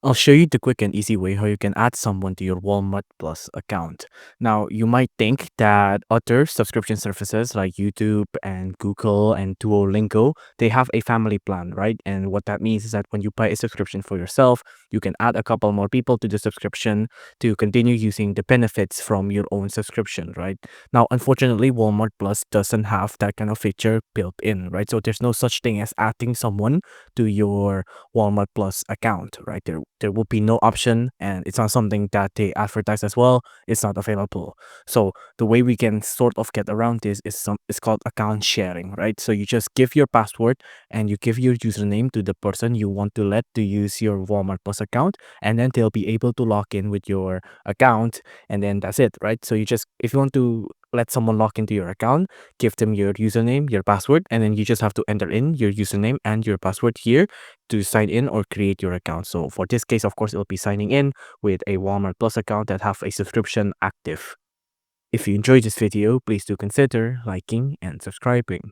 I'll show you the quick and easy way how you can add someone to your Walmart Plus account. Now, you might think that other subscription services like YouTube and Google and Duolingo, they have a family plan, right? And what that means is that when you buy a subscription for yourself, you can add a couple more people to the subscription to continue using the benefits from your own subscription, right? Now, unfortunately, Walmart Plus doesn't have that kind of feature built in, right? So there's no such thing as adding someone to your Walmart Plus account, right? There will be no option, and it's not something that they advertise as well. It's not available. So the way we can sort of get around this is it's called account sharing, right? So you just give your password and you give your username to the person you want to let to use your Walmart Plus account, and then they'll be able to log in with your account, and then that's it, right? So you just if you want to let someone log into your account, give them your username, your password, and then you just have to enter in your username and your password here to sign in or create your account. So for this case, of course, it'll be signing in with a Walmart Plus account that have a subscription active. If you enjoyed this video, please do consider liking and subscribing.